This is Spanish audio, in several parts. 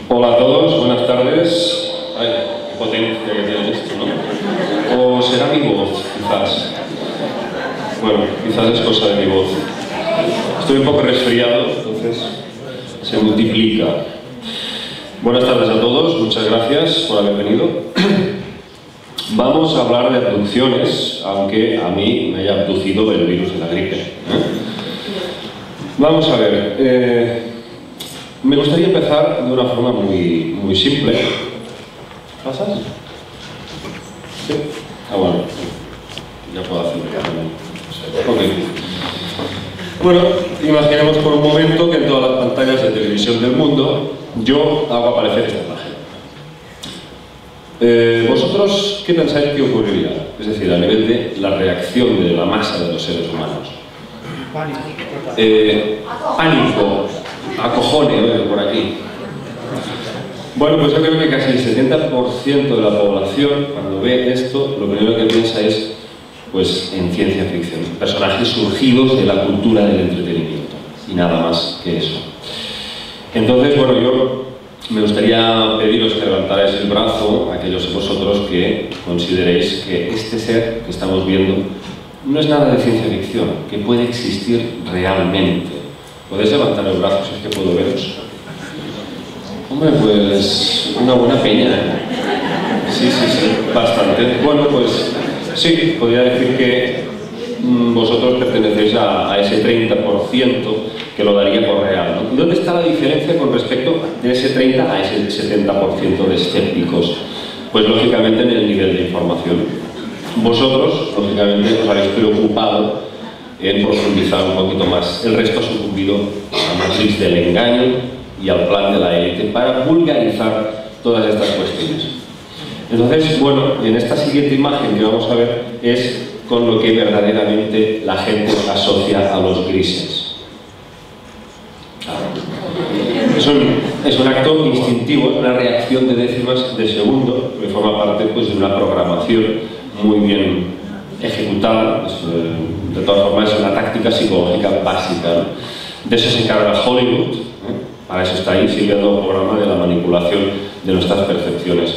Hola a todos, buenas tardes. Ay, qué potencia que tiene esto, ¿no? O será mi voz, quizás. Bueno, quizás es cosa de mi voz. Estoy un poco resfriado, entonces se multiplica. Buenas tardes a todos, muchas gracias por haber venido. Vamos a hablar de abducciones, aunque a mí me haya abducido el virus de la gripe. Vamos a ver, me gustaría empezar de una forma muy simple. ¿Pasas? ¿Sí? Ah, bueno, ya puedo hacerlo también. Ok. Bueno, imaginemos por un momento que en todas las pantallas de televisión del mundo yo hago aparecer esta imagen. ¿Vosotros qué pensáis que ocurriría? Es decir, a nivel de la reacción de la masa de los seres humanos. Pánico, acojone, por aquí. Bueno, pues yo creo que casi el 70% de la población, cuando ve esto, lo primero que piensa es, pues, en ciencia ficción. Personajes surgidos de la cultura del entretenimiento. Y nada más que eso. Entonces, bueno, yo me gustaría pediros que levantarais el brazo a aquellos de vosotros que consideréis que este ser que estamos viendo no es nada de ciencia ficción, que puede existir realmente. ¿Podéis levantar el brazo si es que puedo veros? Hombre, pues una buena peña, ¿eh? Sí, bastante. Bueno, pues sí, podría decir que vosotros pertenecéis a ese 30% que lo daría por real, ¿no? ¿Dónde está la diferencia con respecto de ese 30 a ese 70% de escépticos? Pues lógicamente en el nivel de información. Vosotros, lógicamente, os habéis preocupado en profundizar un poquito más. El resto ha sucumbido a la matriz del engaño y al plan de la élite para vulgarizar todas estas cuestiones. Entonces, bueno, en esta siguiente imagen que vamos a ver es con lo que verdaderamente la gente asocia a los grises. Es un acto instintivo, es una reacción de décimas de segundo, que forma parte, pues, de una programación muy bien ejecutada. De todas formas, es una táctica psicológica básica, ¿no? De eso se encarga Hollywood, para eso está ahí, siguiendo el programa de la manipulación de nuestras percepciones.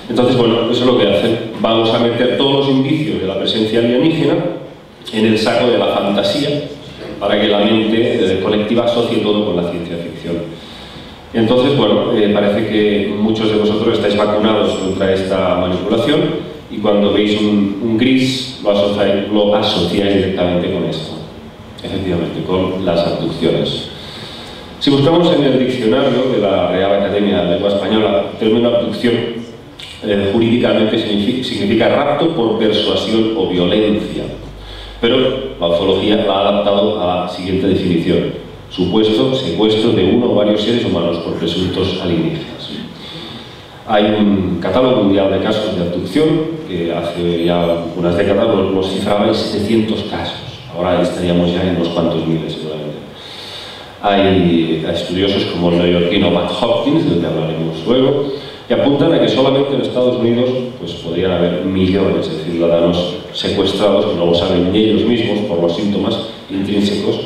Entonces, bueno, eso es lo que hacen. Vamos a meter todos los indicios de la presencia alienígena en el saco de la fantasía para que la mente colectiva asocie todo con la ciencia ficción. Entonces, bueno, parece que muchos de vosotros estáis vacunados contra esta manipulación y cuando veis un gris lo asociáis directamente con esto. Efectivamente, con las abducciones. Si buscamos en el diccionario de la Real Academia de Lengua Española, el término abducción jurídicamente significa rapto por persuasión o violencia, pero la ufología la ha adaptado a la siguiente definición: supuesto secuestro de uno o varios seres humanos por presuntos alienígenas. Hay un catálogo mundial de casos de abducción que hace ya unas décadas nos cifraba en 700 casos. Ahora estaríamos ya en unos cuantos miles, seguramente. Hay estudiosos como el neoyorquino Matt Hopkins, del que hablaremos luego, que apuntan a que solamente en Estados Unidos pues, podrían haber millones de ciudadanos secuestrados que no lo saben ni ellos mismos por los síntomas intrínsecos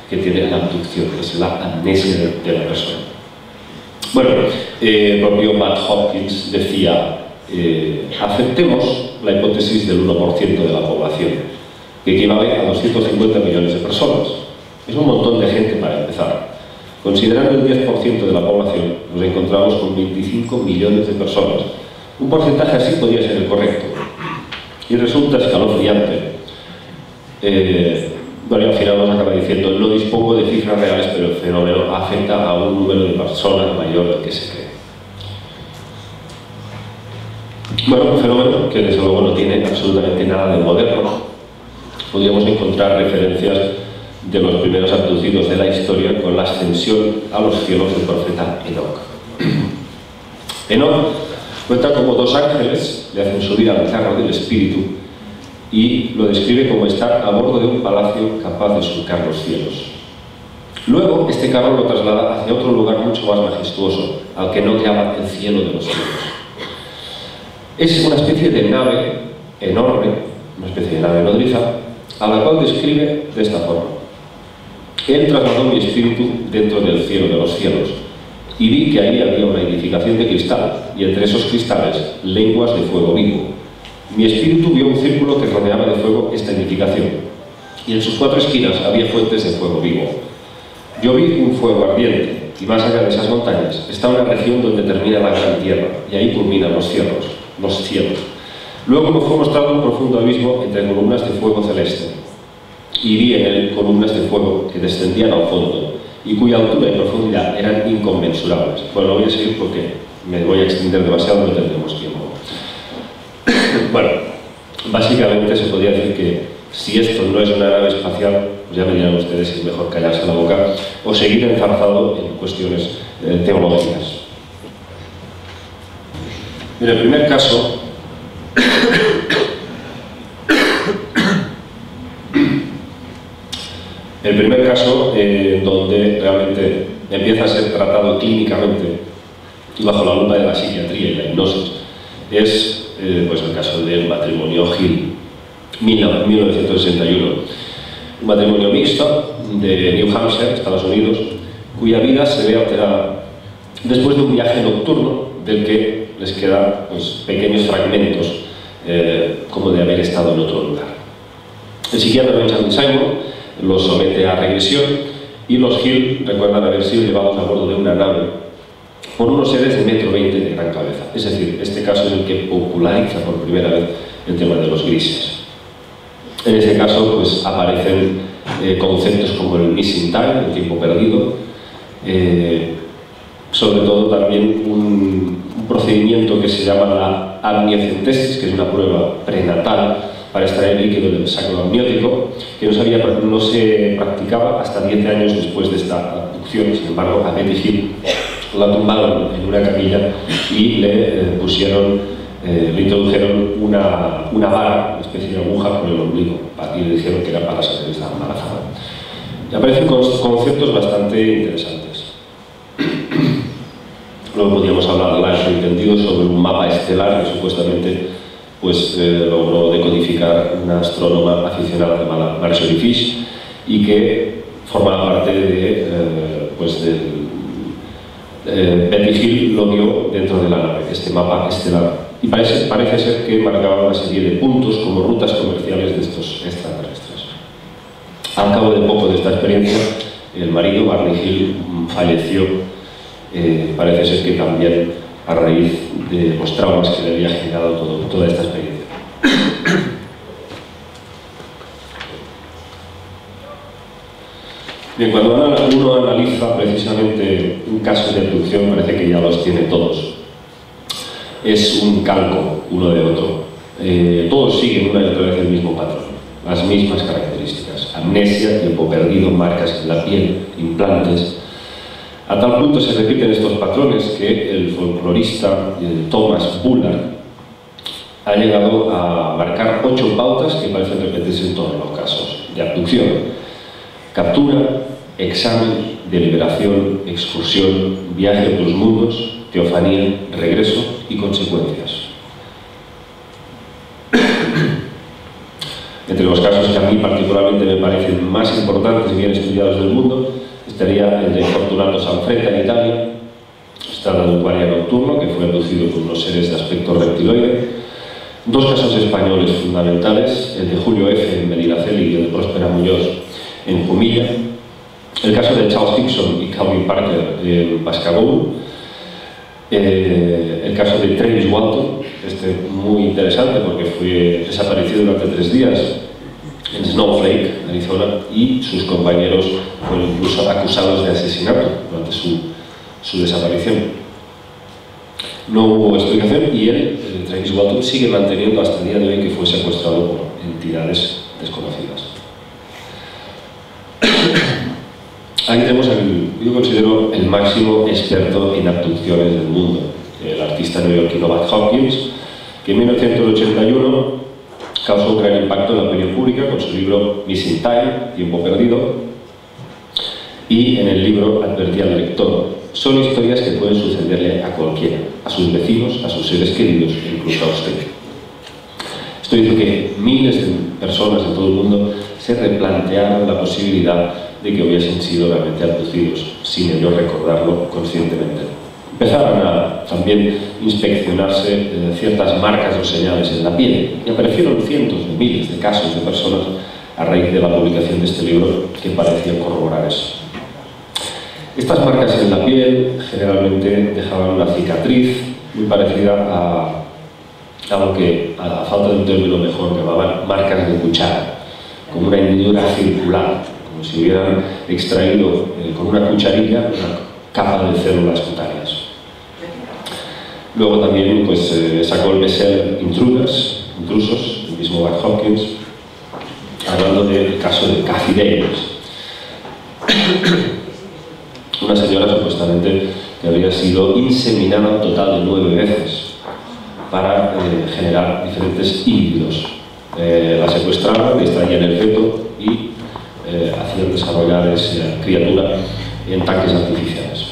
que tiene la abducción, que es la amnesia de la persona. Bueno, el propio Matt Hopkins decía, aceptemos la hipótesis del 1% de la población, que equivale a 250 millones de personas. Es un montón de gente para empezar. Considerando el 10% de la población, nos encontramos con 25 millones de personas. Un porcentaje así podría ser el correcto. Y resulta escalofriante. Bueno, al final nos acaba diciendo, no dispongo de cifras reales, pero el fenómeno afecta a un número de personas mayor del que se cree. Bueno, un fenómeno que desde luego no tiene absolutamente nada de moderno. Podríamos encontrar referencias de los primeros abducidos de la historia con la ascensión a los cielos del profeta Enoch. Enoch cuenta como dos ángeles le hacen subir al carro del espíritu y lo describe como estar a bordo de un palacio capaz de surcar los cielos. Luego, este carro lo traslada hacia otro lugar mucho más majestuoso, al que no llama el cielo de los cielos. Es una especie de nave enorme, una especie de nave nodriza, a la cual describe de esta forma. Él trasladó mi espíritu dentro del cielo de los cielos, y vi que ahí había una edificación de cristal, y entre esos cristales, lenguas de fuego vivo. Mi espíritu vio un círculo que rodeaba de fuego esta edificación, y en sus 4 esquinas había fuentes de fuego vivo. Yo vi un fuego ardiente, y más allá de esas montañas está una región donde termina la gran tierra, y ahí culminan los cielos. Luego me fue mostrado un profundo abismo entre columnas de fuego celeste, y vi en él columnas de fuego que descendían al fondo, y cuya altura y profundidad eran inconmensurables. Bueno, no voy a seguir porque me voy a extender demasiado, no tendremos tiempo. Bueno, básicamente se podría decir que si esto no es una nave espacial, pues ya me dirán ustedes si es mejor callarse la boca o seguir enzarzado en cuestiones teológicas. Mira, el primer caso donde realmente empieza a ser tratado clínicamente y bajo la lupa de la psiquiatría y la hipnosis es pues el caso del matrimonio Hill, 1961. Un matrimonio mixto de New Hampshire, Estados Unidos, cuya vida se ve alterada después de un viaje nocturno del que les quedan pues, pequeños fragmentos como de haber estado en otro lugar. El psiquiatra Benjamin Simon los somete a regresión y los Hill recuerdan haber sido llevados a bordo de una nave por unos seres de 1,20 m de gran cabeza. Es decir, este caso es el que populariza por primera vez el tema de los grises. En este caso pues, aparecen conceptos como el missing time, el tiempo perdido, sobre todo también un procedimiento que se llama la amniocentesis, que es una prueba prenatal para extraer líquido del sacro amniótico, que no se practicaba hasta 10 años después de esta abducción. Sin embargo, a Betty Hill la tumbaron en una camilla y le introdujeron una vara, una especie de aguja por el ombligo, y le dijeron que era para saber si estaba embarazada. Y aparecen conceptos bastante interesantes. Luego podríamos hablar de largo entendido sobre un mapa estelar que supuestamente pues, logró decodificar una astrónoma aficionada llamada Marjorie Fish y que formaba parte de, Betty Hill lo vio dentro de la nave, este mapa estelar. Y parece ser que marcaba una serie de puntos como rutas comerciales de estos extraterrestres. Al cabo de poco de esta experiencia, el marido, Barney Hill, falleció, parece ser que también a raíz de los traumas que le había generado toda esta experiencia. Bien, cuando uno analiza precisamente un caso de abducción, parece que ya los tiene todos. Es un calco uno de otro. Todos siguen una y otra vez el mismo patrón, las mismas características: amnesia, tiempo perdido, marcas en la piel, implantes. A tal punto se repiten estos patrones que el folclorista Thomas Bullard ha llegado a marcar 8 pautas que parecen repetirse en todos los casos de abducción: captura, examen, deliberación, excursión, viaje a otros mundos, teofanía, regreso y consecuencias. Entre los casos que a mí particularmente me parecen más importantes y bien estudiados del mundo estaría el de Fortunato Sanfretta en Italia, estado de un guardia nocturno que fue abducido por unos seres de aspecto reptiloide. 2 casos españoles fundamentales, el de Julio F. en Medinaceli y el de Próspera Muñoz en Jumilla. El caso de Charles Dixon y Calvin Parker en Bascagou. El caso de Travis Walton, muy interesante porque fue desaparecido durante 3 días en Snowflake, Arizona, y sus compañeros fueron incluso acusados de asesinato durante su desaparición. No hubo explicación y él, Travis Walton, sigue manteniendo hasta el día de hoy que fue secuestrado por entidades desconocidas. Aquí tenemos, yo considero, el máximo experto en abducciones del mundo, el artista neoyorquino Bud Hopkins, que en 1981 causó un gran impacto en la opinión pública con su libro Missing Time, Tiempo Perdido, y en el libro advertía al lector: son historias que pueden sucederle a cualquiera, a sus vecinos, a sus seres queridos, incluso a usted. Esto hizo que miles de personas de todo el mundo se replantearan la posibilidad de que hubiesen sido realmente abducidos, sin ellos recordarlo conscientemente. Empezaron a también inspeccionarse ciertas marcas o señales en la piel, y aparecieron cientos de miles de casos de personas a raíz de la publicación de este libro que parecían corroborar eso. Estas marcas en la piel generalmente dejaban una cicatriz muy parecida a lo que, a la falta de un término mejor, llamaban marcas de cuchara, como una hendidura circular, como si hubieran extraído con una cucharilla una capa de células cutáneas. Luego también pues, sacó el bestseller Intrusos, el mismo Bart Hopkins, hablando del caso de Kathy Davis, una señora supuestamente que habría sido inseminada un total de 9 veces para generar diferentes híbridos. La secuestraban, le extraían el feto y hacían desarrollar esa criatura en tanques artificiales.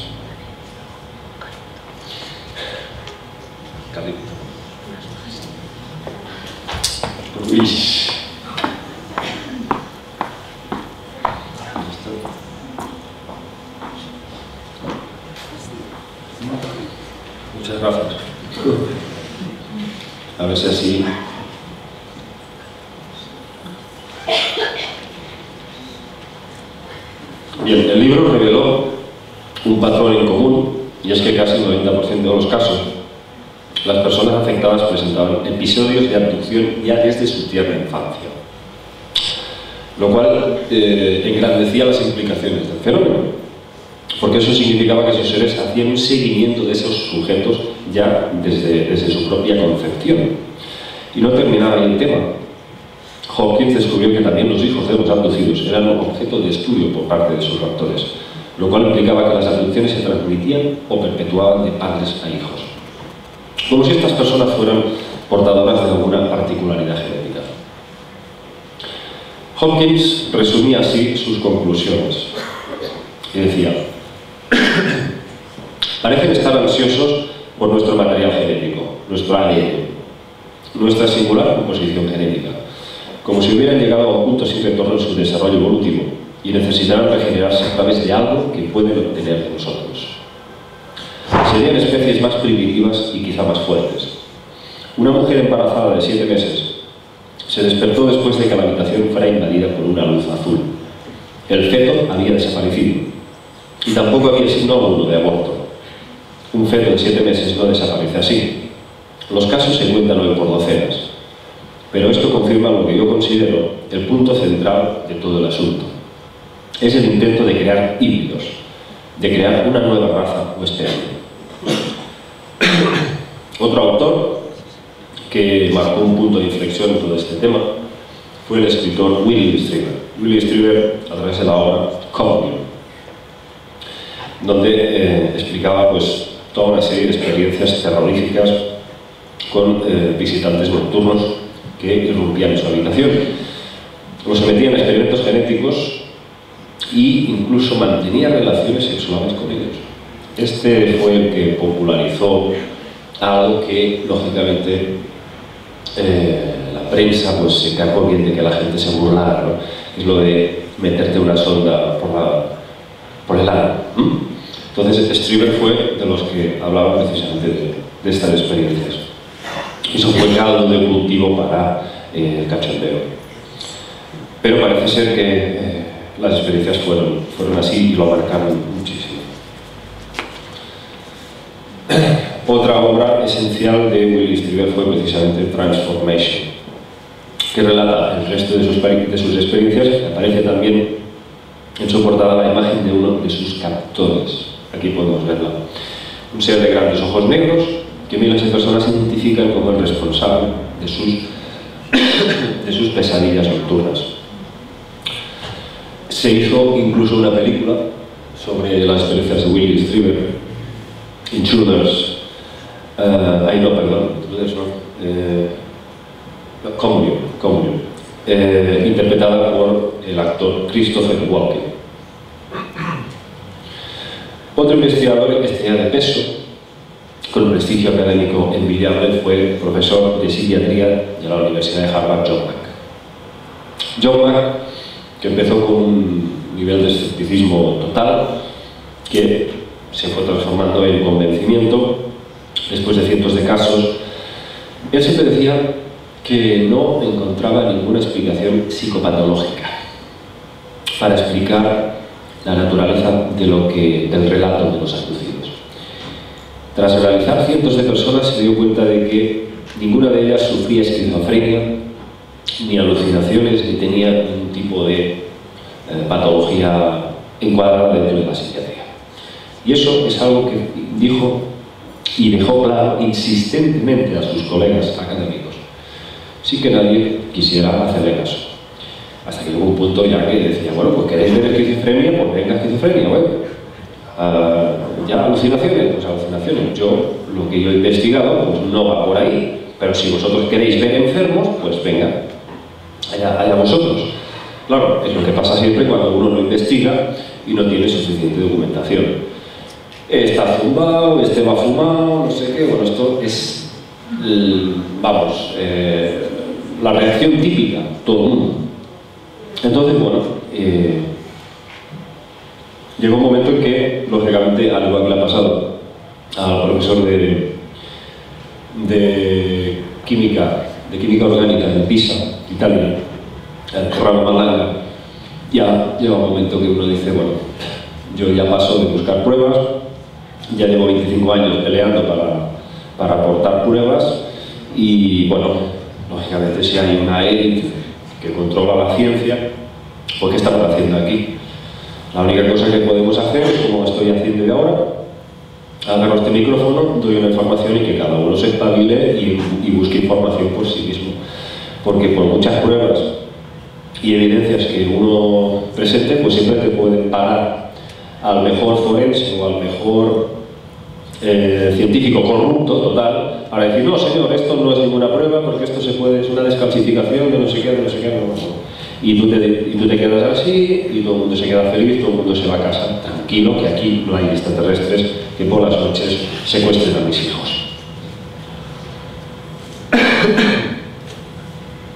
Uy. Muchas gracias. A ver si así. Bien, el libro reveló un patrón en común, y es que casi el 90% de los casos las personas afectadas presentaban episodios de abducción ya desde su tierna infancia, lo cual engrandecía las implicaciones del fenómeno, porque eso significaba que esos seres hacían un seguimiento de esos sujetos ya desde su propia concepción. Y no terminaba ahí el tema. Hopkins descubrió que también los hijos de los abducidos eran un objeto de estudio por parte de sus raptores, lo cual implicaba que las abducciones se transmitían o perpetuaban de padres a hijos, como si estas personas fueran portadoras de alguna particularidad genética. Hopkins resumía así sus conclusiones y decía: parecen estar ansiosos por nuestro material genético, nuestro ADN, nuestra singular composición genética, como si hubieran llegado a un punto sin retorno en su desarrollo evolutivo y necesitaran regenerarse a través de algo que pueden obtener de nosotros. Serían especies más primitivas y quizá más fuertes. Una mujer embarazada de 7 meses se despertó después de que la habitación fuera invadida por una luz azul. El feto había desaparecido y tampoco había signo alguno de aborto. Un feto de 7 meses no desaparece así. Los casos se cuentan hoy por docenas, pero esto confirma lo que yo considero el punto central de todo el asunto. Es el intento de crear híbridos, de crear una nueva raza o especie. Otro autor que marcó un punto de inflexión en todo este tema fue el escritor William Strieber. William Strieber, a través de la obra Communion, donde explicaba pues, toda una serie de experiencias terroríficas con visitantes nocturnos que irrumpían en su habitación. Los sometían a experimentos genéticos e incluso mantenía relaciones sexuales con ellos. Este fue el que popularizó algo que, lógicamente, la prensa pues, se encargó bien de que la gente se burlara, ¿no? Es lo de meterte una sonda por el ano. Entonces, Strieber fue de los que hablaban precisamente de estas experiencias. Eso fue caldo de cultivo para el cachondeo. Pero parece ser que las experiencias fueron así y lo abarcaron muchísimo. Otra obra esencial de William Strieber fue precisamente Transformation, que relata el resto de sus experiencias. Aparece también en su portada la imagen de uno de sus captores. Aquí podemos verla. Un ser de grandes ojos negros que miles de personas identifican como el responsable de sus pesadillas nocturnas. Se hizo incluso una película sobre las experiencias de William Strieber, Intruders, Communion, interpretada por el actor Christopher Walken. Otro investigador estrella de peso, con un prestigio académico envidiable, fue el profesor de psiquiatría de la Universidad de Harvard, John Mack. John Mack, que empezó con un nivel de escepticismo total que se fue transformando en convencimiento después de cientos de casos. Él siempre decía que no encontraba ninguna explicación psicopatológica para explicar la naturaleza del relato de los abducidos. Tras realizar cientos de personas se dio cuenta de que ninguna de ellas sufría esquizofrenia, ni alucinaciones, ni tenía ningún tipo de patología encuadrada dentro de la psiquiatría. Y eso es algo que dijo y dejó claro insistentemente a sus colegas académicos, sin que nadie quisiera hacerle caso. Hasta que llegó un punto ya que decía, bueno, pues queréis ver esquizofrenia, pues venga esquizofrenia, bueno. Ya alucinaciones, pues alucinaciones. Yo, lo que yo he investigado, pues no va por ahí, pero si vosotros queréis ver enfermos, pues venga, allá vosotros. Claro, es lo que pasa siempre cuando uno no investiga y no tiene suficiente documentación. Está zumbado, este va fumado, no sé qué. Bueno, esto es, vamos, la reacción típica, todo el mundo. Entonces, bueno, llegó un momento en que, lógicamente, al igual que le ha pasado al profesor de química orgánica en Pisa, Italia, el Corrado Malanga, ya llega un momento que uno dice, bueno, yo ya paso de buscar pruebas, ya llevo 25 años peleando para aportar pruebas y, bueno, lógicamente si hay una élite que controla la ciencia, pues ¿qué estamos haciendo aquí? La única cosa que podemos hacer es, como estoy haciendo yo ahora, agarro este micrófono, doy una información y que cada uno se espabile y busque información por sí mismo. Porque por muchas pruebas y evidencias que uno presente, pues siempre te pueden parar al mejor forense o al mejor científico corrupto total para decir, no señor, esto no es ninguna prueba porque esto es una descalcificación de no sé qué, no. Y tú te quedas así y todo el mundo se queda feliz, todo el mundo se va a casa tranquilo, que aquí no hay extraterrestres que por las noches secuestren a mis hijos.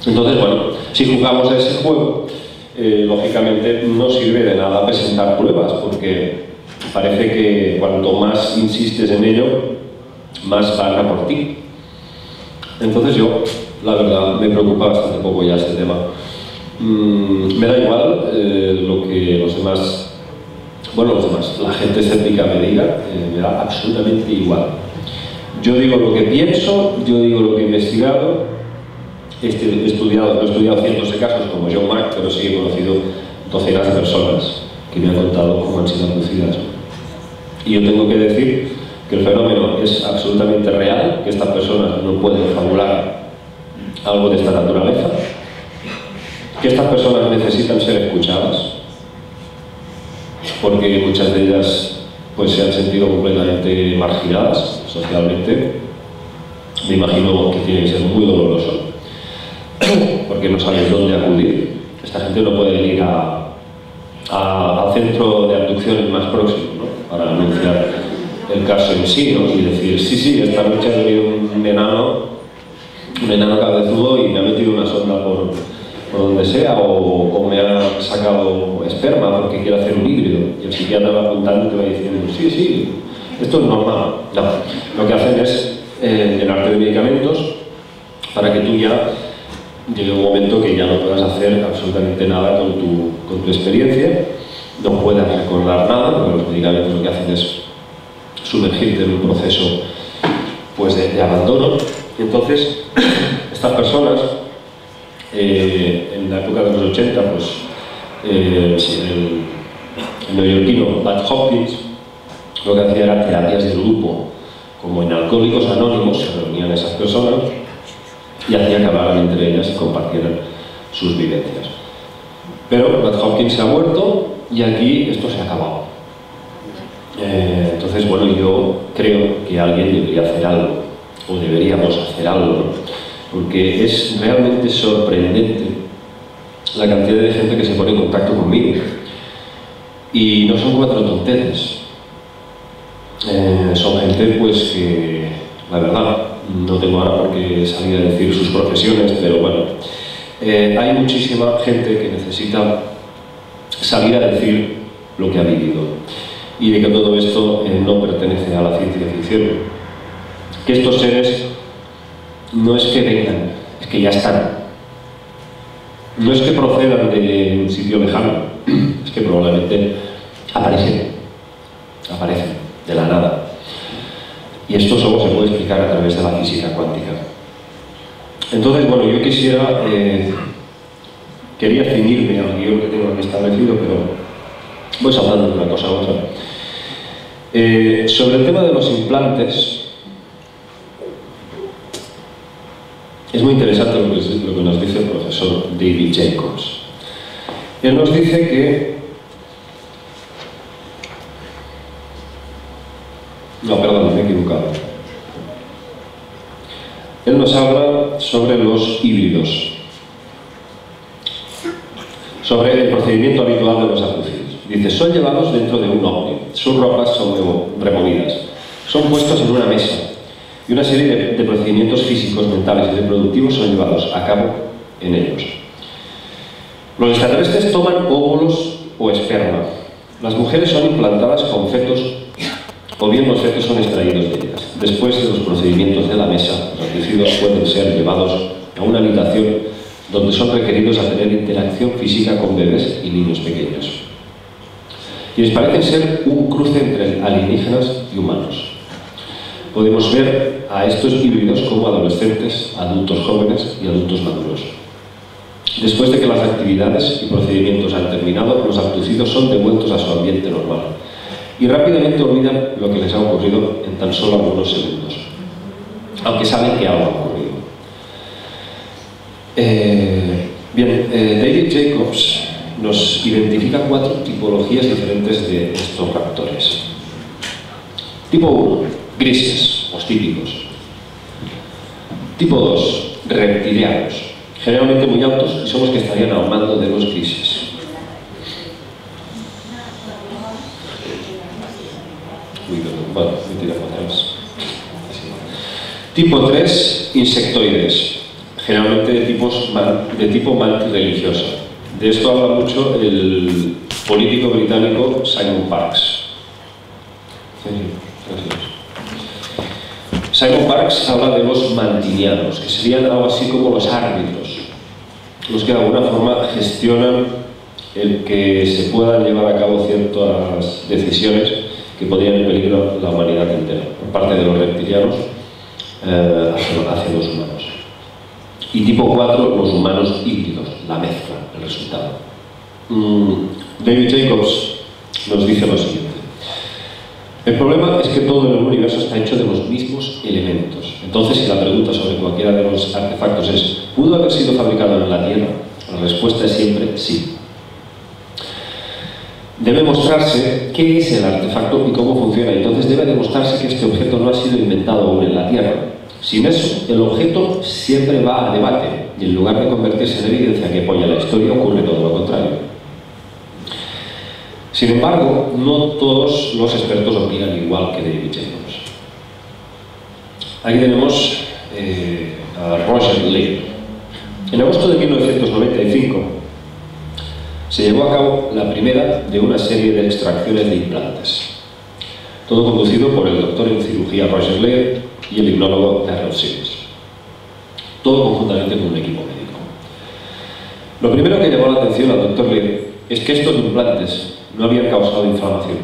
Entonces, bueno, si jugamos a ese juego, lógicamente no sirve de nada presentar pruebas, porque parece que cuanto más insistes en ello, más van a por ti. Entonces yo, la verdad, me preocupa bastante poco ya este tema. Me da igual lo que los demás, la gente escéptica me diga, me da absolutamente igual. Yo digo lo que pienso, yo digo lo que he investigado, no he estudiado cientos de casos como John Mack, pero sí he conocido docenas de personas que me han contado cómo han sido abducidas. Y yo tengo que decir que el fenómeno es absolutamente real, que estas personas no pueden fabular algo de esta naturaleza, que estas personas necesitan ser escuchadas, porque muchas de ellas pues, se han sentido completamente marginadas socialmente. Me imagino que tiene que ser muy doloroso, porque no sabes dónde acudir. Esta gente no puede ir al centro de abducciones más próximo, ¿no? Para anunciar el caso en sí, ¿no? Y decir, sí, esta noche ha venido un enano cabezudo y me ha metido una sonda por donde sea, o me ha sacado esperma porque quiere hacer un híbrido, y el psiquiatra va apuntando y te va diciendo, sí, esto es normal. No, lo que hacen es llenarte de medicamentos para que tú ya llegue un momento que ya no puedas hacer absolutamente nada con tu experiencia, no puedas recordar nada, porque los medicamentos lo que hacen es sumergirte en un proceso pues, de abandono. Y entonces, estas personas, en la época de los 80, pues, el neoyorquino Bud Hopkins lo que hacía era terapias de grupo, como en Alcohólicos Anónimos se reunían esas personas y hacía que hablaran entre ellas y compartieran sus vivencias. Pero Bud Hopkins se ha muerto y aquí esto se ha acabado. Entonces, bueno, yo creo que alguien debería hacer algo, o deberíamos hacer algo, ¿no? Porque es realmente sorprendente la cantidad de gente que se pone en contacto conmigo. Y no son 4 tontetes. Son gente, pues, que, la verdad, no tengo ahora por qué salir a decir sus profesiones, pero bueno, hay muchísima gente que necesita salir a decir lo que ha vivido, y de que todo esto no pertenece a la ciencia ficción, que estos seres no es que vengan, es que ya están, no es que procedan de un sitio lejano, es que probablemente aparecen de la nada, y esto solo se puede explicar a través de la física cuántica. Entonces, bueno, yo quería ceñirme al guión que tengo aquí establecido, pero voy saltando de una cosa a otra. Sobre el tema de los implantes, es muy interesante lo que nos dice el profesor David Jacobs. Él nos dice que... No, perdón, me he equivocado. Él nos habla sobre los híbridos, sobre el procedimiento habitual de los abducidos. Dice, son llevados dentro de un ovni, sus ropas son removidas, son puestos en una mesa y una serie de procedimientos físicos, mentales y reproductivos son llevados a cabo en ellos. Los extraterrestres toman óvulos o esperma. Las mujeres son implantadas con fetos o bien los fetos son extraídos de ellas. Después de los procedimientos de la mesa, los abducidos pueden ser llevados a una habitación donde son requeridos a tener interacción física con bebés y niños pequeños. Quienes parecen ser un cruce entre alienígenas y humanos. Podemos ver a estos híbridos como adolescentes, adultos jóvenes y adultos maduros. Después de que las actividades y procedimientos han terminado, los abducidos son devueltos a su ambiente normal y rápidamente olvidan lo que les ha ocurrido en tan solo algunos segundos, aunque saben que algo ha ocurrido. David Jacobs nos identifica 4 tipologías diferentes de estos raptores. Tipo 1, grises, los típicos. Tipo 2, reptilianos, generalmente muy altos y son los que estarían al mando de los grises. Bueno, me tiro para atrás. Tipo 3, insectoides, generalmente de tipo multirreligioso. De esto habla mucho el político británico Simon Parkes. Simon Parkes habla de los mantinianos, que serían algo así como los árbitros, los que de alguna forma gestionan el que se puedan llevar a cabo ciertas decisiones que podrían en peligro la humanidad entera, por parte de los reptilianos hacia los humanos. Y tipo 4, los humanos híbridos, la mezcla, el resultado. David Jacobs nos dice lo siguiente. El problema es que todo en el universo está hecho de los mismos elementos. Entonces, si la pregunta sobre cualquiera de los artefactos es ¿pudo haber sido fabricado en la Tierra? La respuesta es siempre sí. Debe mostrarse qué es el artefacto y cómo funciona. Entonces debe demostrarse que este objeto no ha sido inventado aún en la Tierra. Sin eso, el objeto siempre va a debate y en lugar de convertirse en evidencia que apoya la historia, ocurre todo lo contrario. Sin embargo, no todos los expertos opinan igual que David Jacobs. Aquí tenemos a Roger Leir. En agosto de 1995 se llevó a cabo la primera de una serie de extracciones de implantes. Todo conducido por el doctor en cirugía Roger Leir y el hipnólogo Errol Sims. Todo conjuntamente con un equipo médico. Lo primero que llamó la atención al doctor Leir es que estos implantes no habían causado inflamación,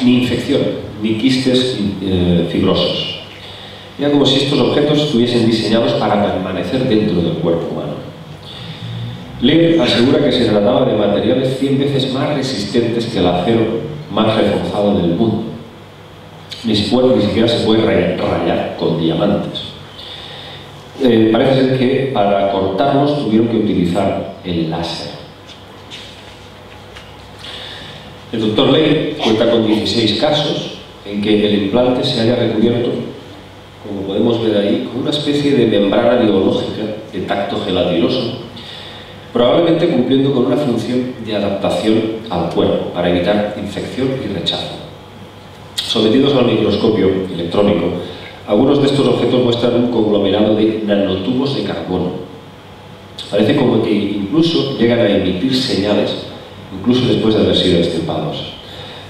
ni infección, ni quistes fibrosos. Era como si estos objetos estuviesen diseñados para permanecer dentro del cuerpo humano. Leir asegura que se trataba de materiales 100 veces más resistentes que el acero más reforzado del mundo. Ni siquiera se puede rayar con diamantes. Parece ser que para cortarlos tuvieron que utilizar el láser. El doctor Leir cuenta con 16 casos en que el implante se haya recubierto, como podemos ver ahí, con una especie de membrana biológica de tacto gelatinoso, probablemente cumpliendo con una función de adaptación al cuerpo para evitar infección y rechazo. Sometidos al microscopio electrónico, algunos de estos objetos muestran un conglomerado de nanotubos de carbono. Parece como que incluso llegan a emitir señales incluso después de haber sido extirpados.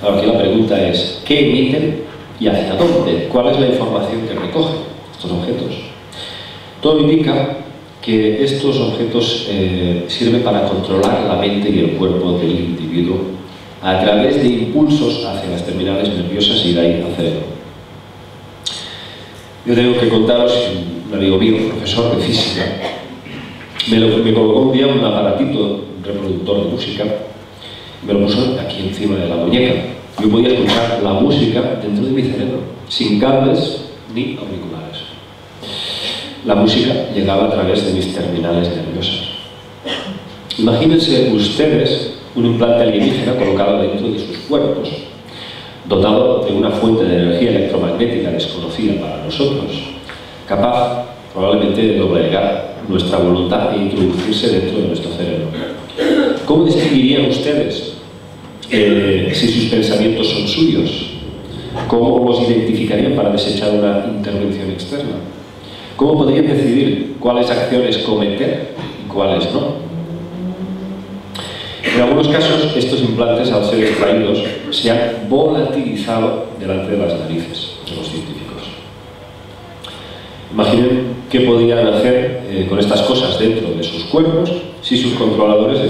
Ahora, aquí la pregunta es, ¿qué emiten y hacia dónde? ¿Cuál es la información que recogen estos objetos? Todo indica que estos objetos sirven para controlar la mente y el cuerpo del individuo a través de impulsos hacia las terminales nerviosas y de ahí al cerebro. Yo tengo que contaros, un amigo mío, profesor de física, me colocó un día un aparatito, un reproductor de música, me lo puso aquí encima de la muñeca. Yo podía escuchar la música dentro de mi cerebro, sin cables ni auriculares. La música llegaba a través de mis terminales nerviosas. Imagínense ustedes un implante alienígena colocado dentro de sus cuerpos, dotado de una fuente de energía electromagnética desconocida para nosotros, capaz probablemente de doblegar nuestra voluntad e introducirse dentro de nuestro cerebro. ¿Cómo distinguirían ustedes si sus pensamientos son suyos? ¿Cómo los identificarían para desechar una intervención externa? ¿Cómo podrían decidir cuáles acciones cometer y cuáles no? En algunos casos, estos implantes, al ser extraídos, se han volatilizado delante de las narices de los científicos. Imaginen qué podrían hacer con estas cosas dentro de sus cuerpos si sus controladores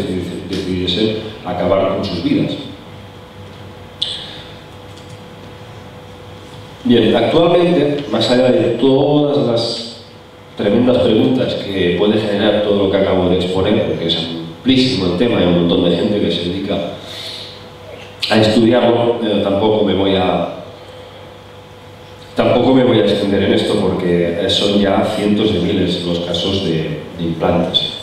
decidiesen acabar con sus vidas. Bien, actualmente, más allá de todas las tremendas preguntas que puede generar todo lo que acabo de exponer, porque es amplísimo el tema y hay un montón de gente que se dedica a estudiarlo, tampoco me voy a extender en esto porque son ya cientos de miles los casos de implantes.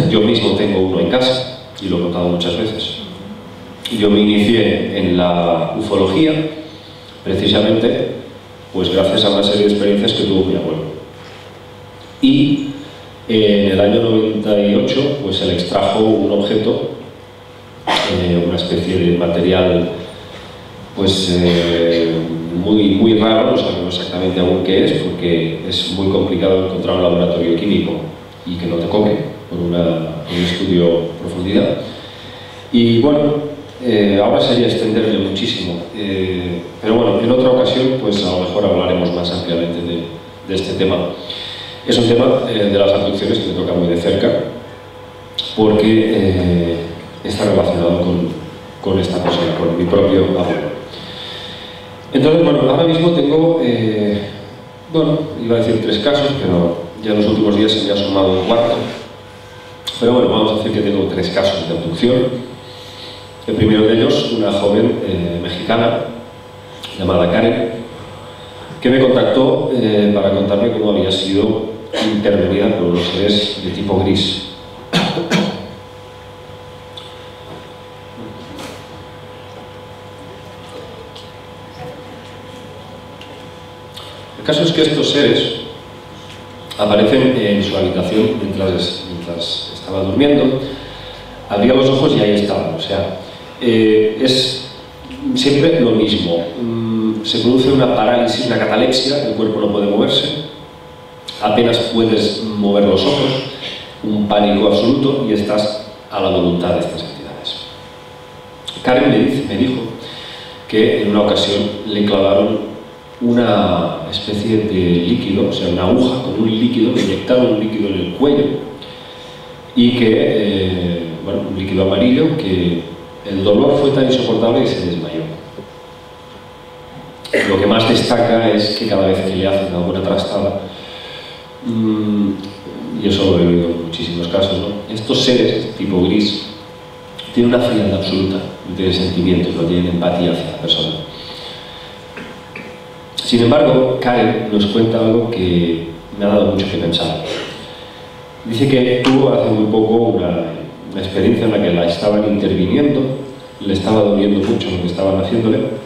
Yo mismo tengo uno en casa y lo he contado muchas veces. Yo me inicié en la ufología precisamente pues gracias a una serie de experiencias que tuvo mi abuelo. Y en el año 98 pues se le extrajo un objeto, una especie de material pues muy raro, no sabemos exactamente aún qué es porque es muy complicado encontrar un laboratorio químico y que no te coque por un estudio a profundidad. Y bueno, ahora sería extenderle muchísimo, pero bueno, en otra ocasión pues a lo mejor hablaremos más ampliamente de este tema. Es un tema de las abducciones que me toca muy de cerca porque está relacionado con esta persona, con mi propio abuelo. Entonces, bueno, ahora mismo tengo, bueno, iba a decir 3 casos, pero ya en los últimos días se me ha sumado un cuarto. Pero bueno, vamos a decir que tengo 3 casos de abducción. El primero de ellos, una joven mexicana llamada Karen, que me contactó para contarme cómo había sido intervenida por unos seres de tipo gris. El caso es que estos seres aparecen en su habitación mientras estaba durmiendo, abría los ojos y ahí estaban. O sea, es siempre lo mismo. Se produce una parálisis, una catalepsia, el cuerpo no puede moverse, apenas puedes mover los ojos, un pánico absoluto y estás a la voluntad de estas entidades. Karen me dijo que en una ocasión le clavaron una especie de líquido, o sea, una aguja con un líquido, le inyectaron un líquido en el cuello y que, bueno, un líquido amarillo, que el dolor fue tan insoportable que se desmayó. Lo que más destaca es que cada vez que le hacen alguna trastada, y eso lo he oído en muchísimos casos, ¿no? Estos seres, tipo gris, tienen una frialdad absoluta, no tienen sentimientos, no tienen empatía hacia la persona. Sin embargo, Karen nos cuenta algo que me ha dado mucho que pensar. Dice que tuvo hace muy poco una experiencia en la que la estaban interviniendo, le estaba doliendo mucho lo que estaban haciéndole,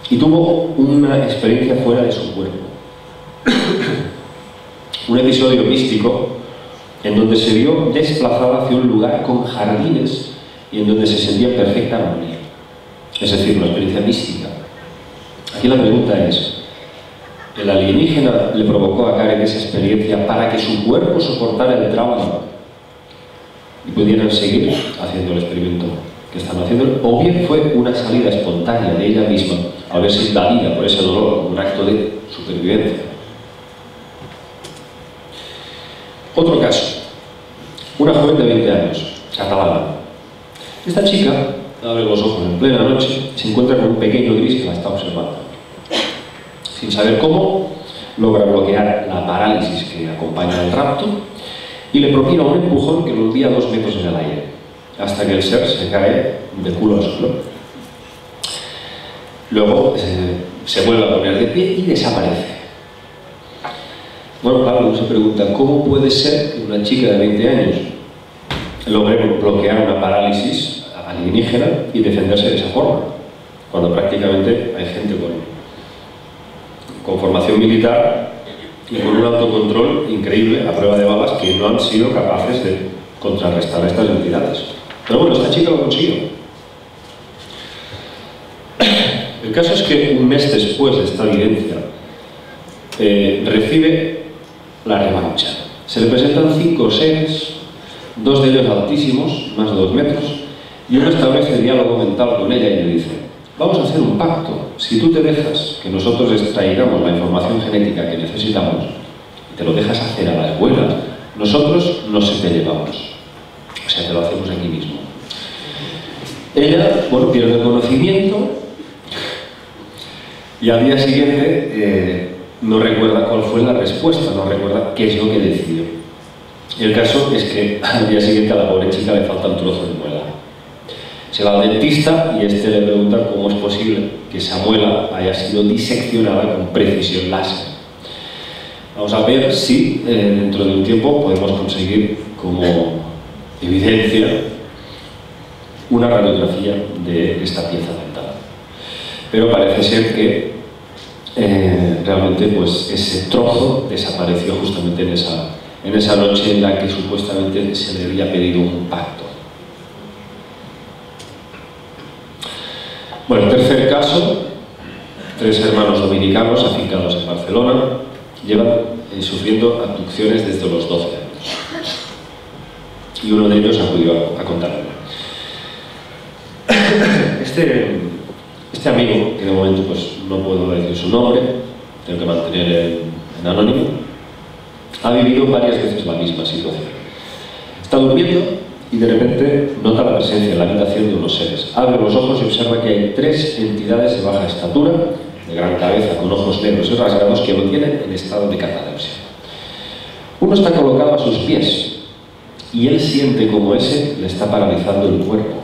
y tuvo una experiencia fuera de su cuerpo. Un episodio místico en donde se vio desplazada hacia un lugar con jardines y en donde se sentía en perfecta armonía. Es decir, una experiencia mística. Aquí la pregunta es, ¿el alienígena le provocó a Karen esa experiencia para que su cuerpo soportara el trauma y pudieran seguir haciendo el experimento que están haciendo, o bien fue una salida espontánea de ella misma al verse invadida por ese dolor como un acto de supervivencia. Otro caso, una joven de 20 años, catalana. Esta chica abre los ojos en plena noche y se encuentra con un pequeño gris que la está observando. Sin saber cómo, logra bloquear la parálisis que acompaña el rapto y le propina un empujón que lo envía 2 metros en el aire, hasta que el ser se cae de culo al suelo. Luego se vuelve a poner de pie y desaparece. Bueno, claro, uno se pregunta, ¿cómo puede ser que una chica de 20 años logre bloquear una parálisis alienígena y defenderse de esa forma? Cuando prácticamente hay gente con formación militar y con un autocontrol increíble a prueba de balas que no han sido capaces de contrarrestar a estas entidades. Pero bueno, esta chica lo consiguió. El caso es que un mes después de esta evidencia recibe la revancha. Se le presentan 5 seres, 2 de ellos altísimos, más de 2 metros, y uno establece diálogo mental con ella y le dice: vamos a hacer un pacto. Si tú te dejas que nosotros extraigamos la información genética que necesitamos y te lo dejas hacer a las buenas, nosotros no se te llevamos. O sea, te lo hacemos aquí mismo. Ella, bueno, pierde el conocimiento y al día siguiente no recuerda cuál fue la respuesta, no recuerda qué es lo que decidió. Y el caso es que al día siguiente a la pobre chica le falta un trozo de muela. Se va al dentista y este le pregunta cómo es posible que esa muela haya sido diseccionada con precisión láser. Vamos a ver si dentro de un tiempo podemos conseguir como evidencia una radiografía de esta pieza dental. Pero parece ser que realmente pues ese trozo desapareció justamente en esa noche en la que supuestamente se le había pedido un pacto. Bueno, el tercer caso, 3 hermanos dominicanos afincados en Barcelona llevan sufriendo abducciones desde los 12 años. Y uno de ellos acudió a contarme. Este amigo, que de momento pues no puedo decir su nombre, tengo que mantener en anónimo, ha vivido varias veces la misma situación. Está durmiendo y de repente nota la presencia en la habitación de unos seres. Abre los ojos y observa que hay 3 entidades de baja estatura, de gran cabeza, con ojos negros y rasgados, que lo tienen en estado de catalepsia. Uno está colocado a sus pies y él siente como ese le está paralizando el cuerpo.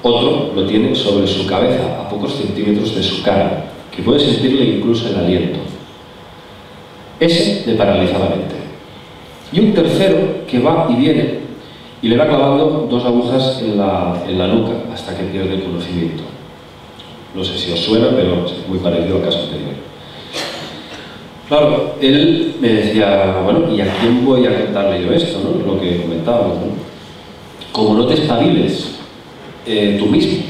Otro lo tiene sobre su cabeza, a pocos centímetros de su cara, que puede sentirle incluso el aliento. Ese le paraliza la mente. Y un tercero que va y viene y le va clavando 2 agujas en la nuca hasta que pierde el conocimiento. No sé si os suena, pero es muy parecido al caso anterior. Claro, él me decía, bueno, ¿y a quién voy a contarle yo esto? ¿No? Lo que comentábamos, ¿no? Como no te espabiles tú mismo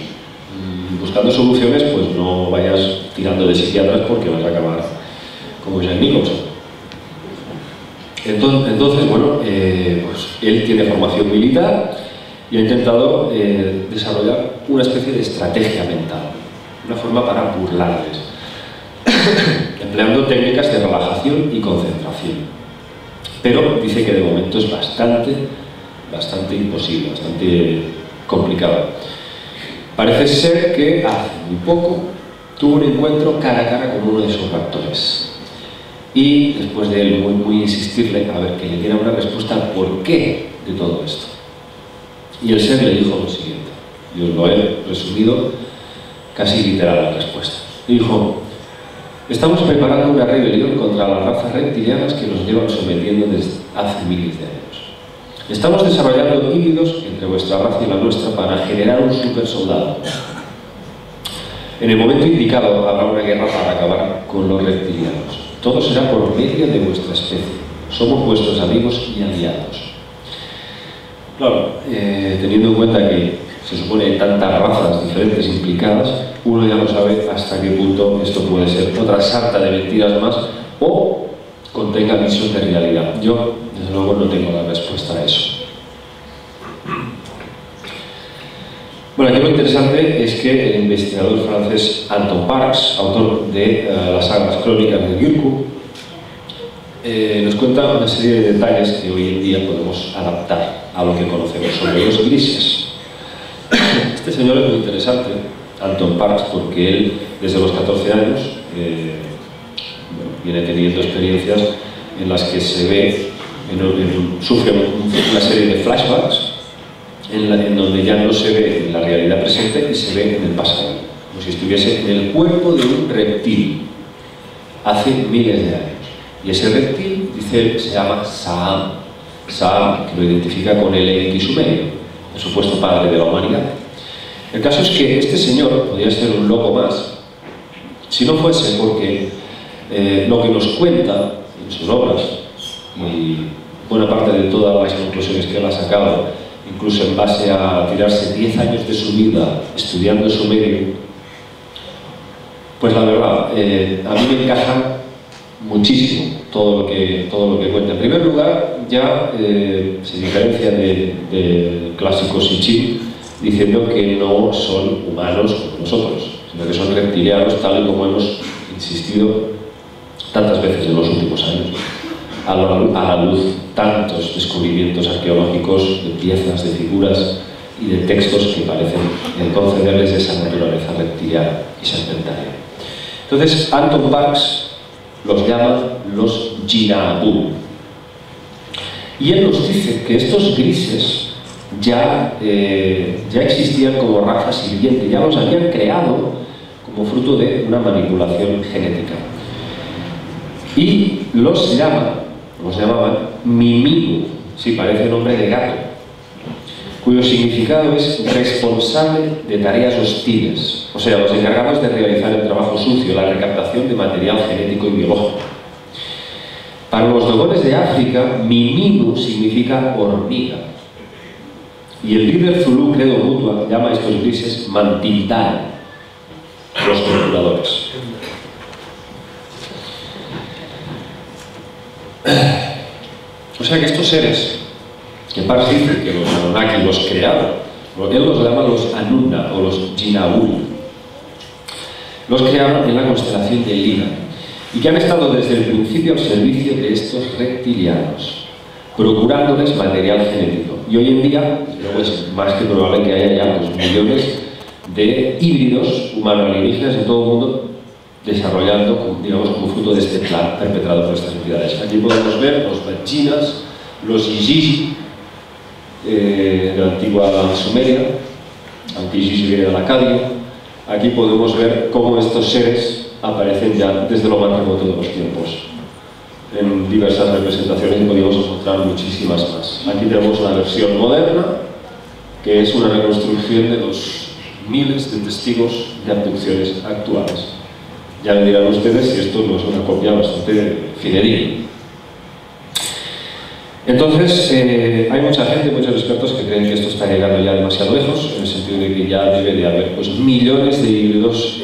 buscando soluciones, pues no vayas tirando de psiquiatras porque vas a acabar como Jack Nicholson. Entonces bueno, pues él tiene formación militar y ha intentado desarrollar una especie de estrategia mental, una forma para burlarles, empleando técnicas de relajación y concentración. Pero dice que de momento es bastante imposible, bastante complicado. Parece ser que hace muy poco tuvo un encuentro cara a cara con uno de sus raptores. Y después de él muy insistirle a ver que le diera una respuesta al porqué de todo esto. Y el ser le dijo lo siguiente, y os lo he resumido casi literal la respuesta. Dijo: estamos preparando una rebelión contra las razas reptilianas que nos llevan sometiendo desde hace miles de años. Estamos desarrollando híbridos entre vuestra raza y la nuestra para generar un super soldado. En el momento indicado habrá una guerra para acabar con los reptilianos. Todo será por medio de vuestra especie. Somos vuestros amigos y aliados. Claro, teniendo en cuenta que se supone que hay tantas razas diferentes implicadas, uno ya no sabe hasta qué punto esto puede ser otra sarta de mentiras más o contenga visos de realidad. Yo, desde luego, no tengo la respuesta a eso. Bueno, aquí lo interesante es que el investigador francés Anton Parks, autor de las sagas crónicas de Gyurku, nos cuenta una serie de detalles que hoy en día podemos adaptar a lo que conocemos sobre los grises. Este señor es muy interesante, Anton Parks, porque él, desde los 14 años, viene teniendo experiencias en las que se ve, sufre una serie de flashbacks en donde ya no se ve en la realidad presente y se ve en el pasado, como si estuviese en el cuerpo de un reptil hace miles de años. Y ese reptil, dice él, se llama Saam. Saam, que lo identifica con el Enki sumerio, el supuesto padre de la humanidad. El caso es que este señor podría ser un loco más si no fuese porque lo que nos cuenta en sus obras, y buena parte de todas las conclusiones que él ha sacado, incluso en base a tirarse 10 años de su vida estudiando su medio, pues la verdad, a mí me encaja muchísimo todo lo que cuenta. En primer lugar, ya se diferencia del clásico Sitchin, diciendo que no son humanos como nosotros, sino que son reptilianos, tal y como hemos insistido tantas veces en los últimos años, a la luz tantos descubrimientos arqueológicos de piezas, de figuras y de textos que parecen concederles esa naturaleza reptiliana y serpentaria. Entonces, Anton Parks los llama los Jinabu. Y él nos dice que estos grises ya existían como raza sirviente, ya los habían creado como fruto de una manipulación genética. Y los llamaban Mimigu, sí, parece nombre de gato, cuyo significado es responsable de tareas hostiles, o sea, los encargados de realizar el trabajo sucio, la recaptación de material genético y biológico. Para los dogones de África, Mimigu significa hormiga. Y el líder Zulu, Credo Mutua, llama a estos grises Mantindai, los torturadores. O sea que estos seres, que Parks dice que los Anunnaki los crearon, él los llama los Anunna o los Jinaul, los crearon en la constelación de Lira y que han estado desde el principio al servicio de estos reptilianos, procurándoles material genético. Y hoy en día, luego es más que probable que haya ya pues, millones de híbridos humano-alienígenas en todo el mundo desarrollando, digamos, como fruto de este plan perpetrado por estas entidades. Aquí podemos ver los Vaginas, los Ijiji, de la antigua Sumeria, aunque Ijiji viene del acadio. Aquí podemos ver cómo estos seres aparecen ya desde lo más remoto de los tiempos, en diversas representaciones, y podríamos encontrar muchísimas más. Aquí tenemos una versión moderna, que es una reconstrucción de los miles de testigos de abducciones actuales. Ya me dirán ustedes si esto no es una copia bastante fidedigna. Entonces, hay mucha gente, muchos expertos que creen que esto está llegando ya demasiado lejos, en el sentido de que ya debe de haber pues, millones de híbridos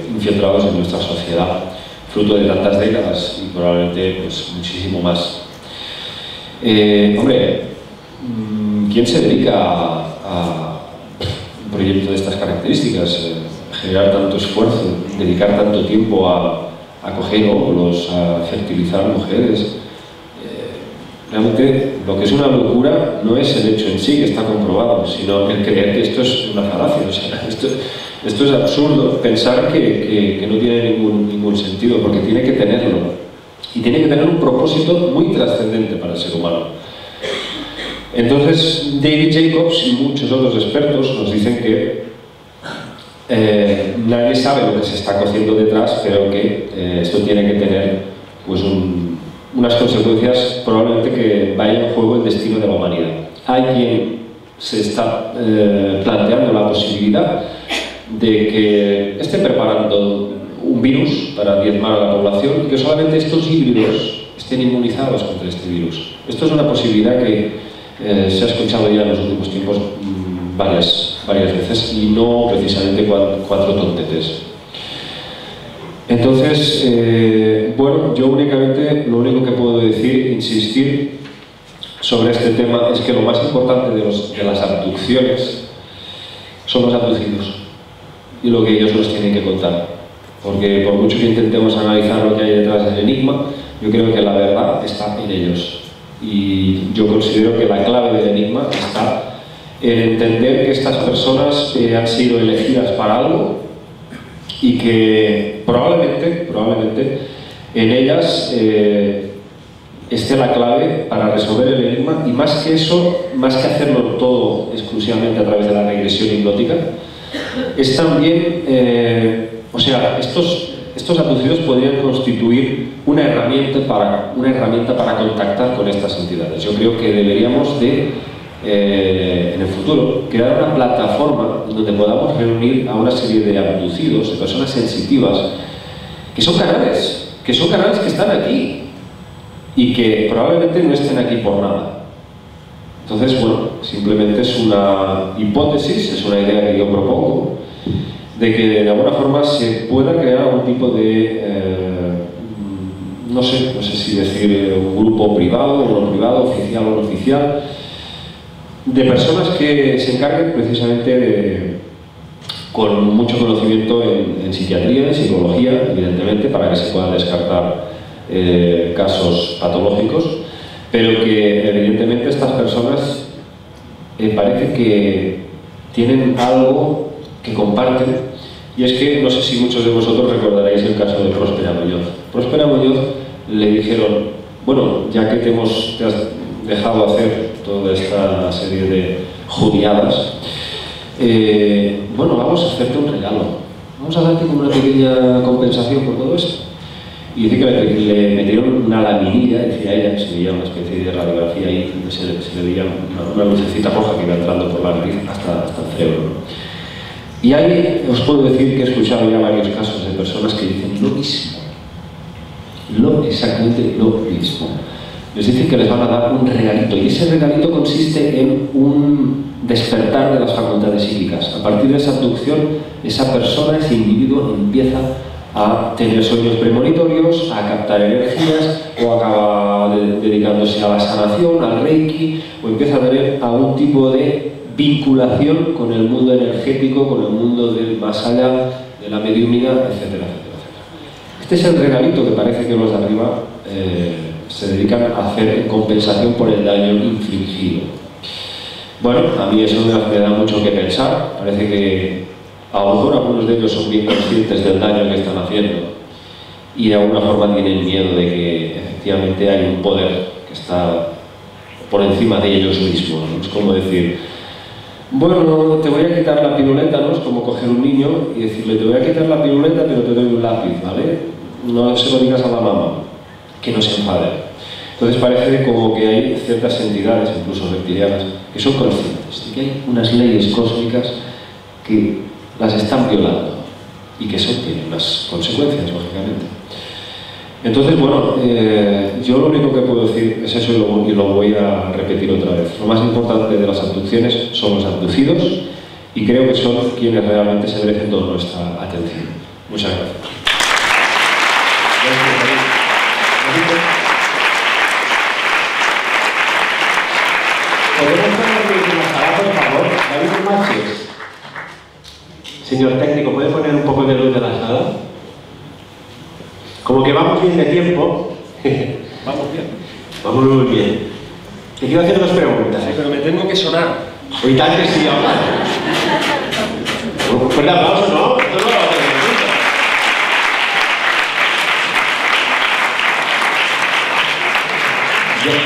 infiltrados en nuestra sociedad, fruto de tantas décadas y probablemente pues, muchísimo más. Hombre, ¿quién se dedica a un proyecto de estas características? Generar tanto esfuerzo, dedicar tanto tiempo a coger óvulos, a fertilizar mujeres. Realmente lo que es una locura no es el hecho en sí, que está comprobado, sino el creer que esto es una falacia. O sea, esto es absurdo, pensar que no tiene ningún sentido, porque tiene que tenerlo. Y tiene que tener un propósito muy trascendente para el ser humano. Entonces, David Jacobs y muchos otros expertos nos dicen que nadie sabe lo que se está cociendo detrás, pero que esto tiene que tener pues, unas consecuencias probablemente que vaya en juego el destino de la humanidad. Hay quien se está planteando la posibilidad de que esté preparando un virus para diezmar a la población y que solamente estos híbridos estén inmunizados contra este virus. Esto es una posibilidad que se ha escuchado ya en los últimos tiempos varias veces y no precisamente cuatro tontetes. Entonces, bueno, yo únicamente lo único que puedo decir, insistir sobre este tema, es que lo más importante de las abducciones son los abducidos y lo que ellos nos tienen que contar. Porque por mucho que intentemos analizar lo que hay detrás del enigma, yo creo que la verdad está en ellos. Y yo considero que la clave del enigma está en entender que estas personas han sido elegidas para algo y que probablemente en ellas esté la clave para resolver el enigma, y más que eso, más que hacerlo todo exclusivamente a través de la regresión hipnótica, es también, o sea, estos abducidos podrían constituir una herramienta para contactar con estas entidades. Yo creo que deberíamos de, en el futuro, crear una plataforma donde podamos reunir a una serie de abducidos, de personas sensitivas, que son canales que están aquí y que probablemente no estén aquí por nada. Entonces, bueno, simplemente es una hipótesis, es una idea que yo propongo, de que de alguna forma se pueda crear algún tipo de, no sé si decir un grupo privado o no privado, oficial o no oficial, de personas que se encarguen precisamente con mucho conocimiento en psiquiatría, en psicología, evidentemente, para que se puedan descartar casos patológicos, pero que evidentemente estas personas parece que tienen algo que comparten, y es que no sé si muchos de vosotros recordaréis el caso de Próspera Muñoz. Próspera Muñoz le dijeron, bueno, ya que te has dejado hacer toda esta serie de juriadas, bueno, vamos a hacerte un regalo, vamos a darte como una pequeña compensación por todo esto. Y dice que le metieron una laminilla, decía ella, se veía una especie de radiografía y se le veía una lucecita roja que iba entrando por la nariz hasta el cerebro, ¿no? Y ahí os puedo decir que he escuchado ya varios casos de personas que dicen lo mismo, exactamente lo mismo. Les dicen que les van a dar un regalito, y ese regalito consiste en un despertar de las facultades psíquicas. A partir de esa abducción, esa persona, ese individuo, empieza a tener sueños premonitorios, a captar energías, o acaba dedicándose a la sanación, al reiki, o empieza a tener algún tipo de vinculación con el mundo energético, con el mundo del más allá, de la mediumnidad, etcétera, etcétera, etcétera. Este es el regalito que parece que los de arriba se dedican a hacer en compensación por el daño infligido. Bueno, a mí eso me da mucho que pensar. Parece que a lo mejor algunos de ellos son bien conscientes del daño que están haciendo y de alguna forma tienen miedo de que efectivamente hay un poder que está por encima de ellos mismos, ¿no? Es como decir, bueno, te voy a quitar la piruleta, ¿no? Es como coger un niño y decirle, te voy a quitar la piruleta, pero te doy un lápiz, ¿vale? No se lo digas a la mamá, que no se enfade. Entonces parece como que hay ciertas entidades, incluso reptilianas, que son conscientes de que hay unas leyes cósmicas que las están violando y que eso tiene unas consecuencias, lógicamente. Entonces, bueno, yo lo único que puedo decir es eso, y lo voy a repetir otra vez. Lo más importante de las abducciones son los abducidos, y creo que son quienes realmente se merecen toda nuestra atención. Muchas gracias. ¿Podemos poner la última sala, por favor? David Márquez. Señor técnico, ¿puede poner un poco de luz de la sala? Como que vamos bien de tiempo. Vamos bien. Vamos muy bien. Te quiero hacer dos preguntas. Sí, pero me tengo que sonar. Hoy tal que sí, ahora. Un fuerte aplauso, ¿no? Esto no lo va a hacer.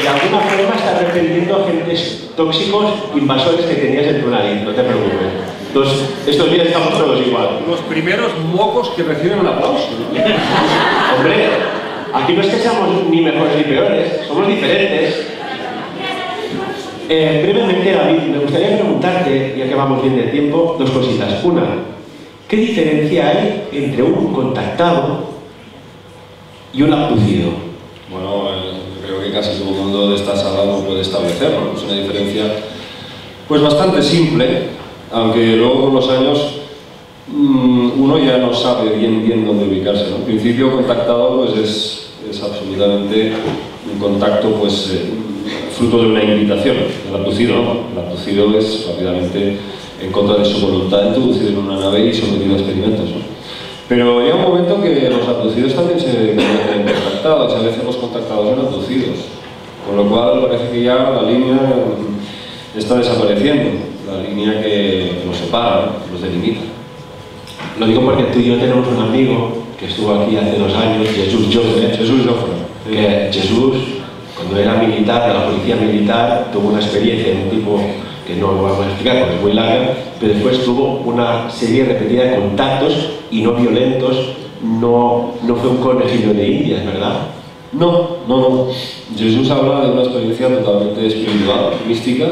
De alguna forma estás reprendiendo a agentes tóxicos invasores que tenías en tu nariz, no te preocupes. Entonces, estos días estamos todos igual. Los primeros mocos que reciben un aplauso, ¿no? Hombre, aquí no es que seamos ni mejores ni peores, somos diferentes. Brevemente, David, me gustaría preguntarte, ya que vamos bien de tiempo, dos cositas. Una, ¿qué diferencia hay entre un contactado y un abducido? Bueno, creo que casi todo el mundo de esta sala lo puede establecer, ¿no? Es una diferencia pues bastante simple, aunque luego con los años uno ya no sabe bien dónde ubicarse, ¿no? En principio, contactado pues es absolutamente un contacto pues fruto de una invitación. El abducido no, el abducido es rápidamente en contra de su voluntad, introducido en una nave y sometido a experimentos, ¿no? Pero llega un momento que los abducidos también se convierten en contactados, y a veces los contactados son abducidos, con lo cual parece que ya la línea está desapareciendo, la línea que nos separa, nos delimita. Lo digo porque tú y yo tenemos un amigo que estuvo aquí hace 2 años, Jesús Joffre. Que Jesús, cuando era militar, de la policía militar, tuvo una experiencia de un tipo que no lo vamos a explicar porque es muy larga, pero después tuvo una serie repetida de contactos y no violentos. No fue un conejillo de Indias, ¿verdad? No. Jesús habla de una experiencia totalmente espiritual, mística,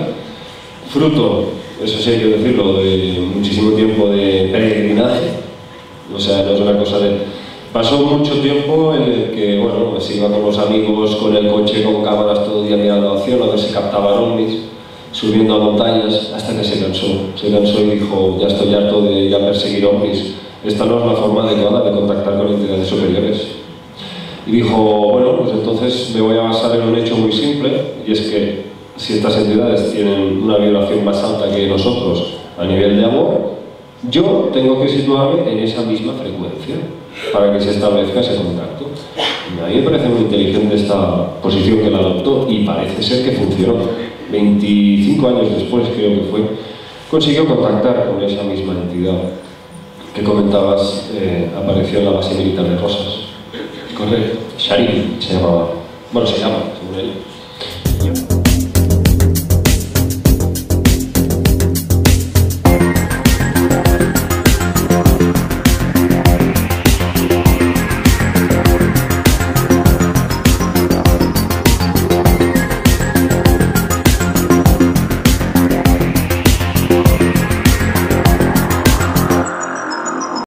fruto, eso sí hay que decirlo, de muchísimo tiempo de peregrinaje. O sea, no es una cosa de... Pasó mucho tiempo en el que, bueno, pues iba con los amigos, con el coche, con cámaras todo el día mirando al cielo, a ver si captaban ovnis, subiendo a montañas, hasta que se cansó y dijo, ya estoy harto de ya perseguir ovnis, esta no es la forma adecuada de contactar con entidades superiores. Y dijo, bueno, pues entonces me voy a basar en un hecho muy simple, y es que si estas entidades tienen una vibración más alta que nosotros a nivel de amor, yo tengo que situarme en esa misma frecuencia para que se establezca ese contacto. A mí me parece muy inteligente esta posición que la adoptó, y parece ser que funcionó. 25 años después, creo que fue, consiguió contactar con esa misma entidad que comentabas, apareció en la base militar de Rosas. Correcto. Sharif se llamaba. Bueno, se llama, según él.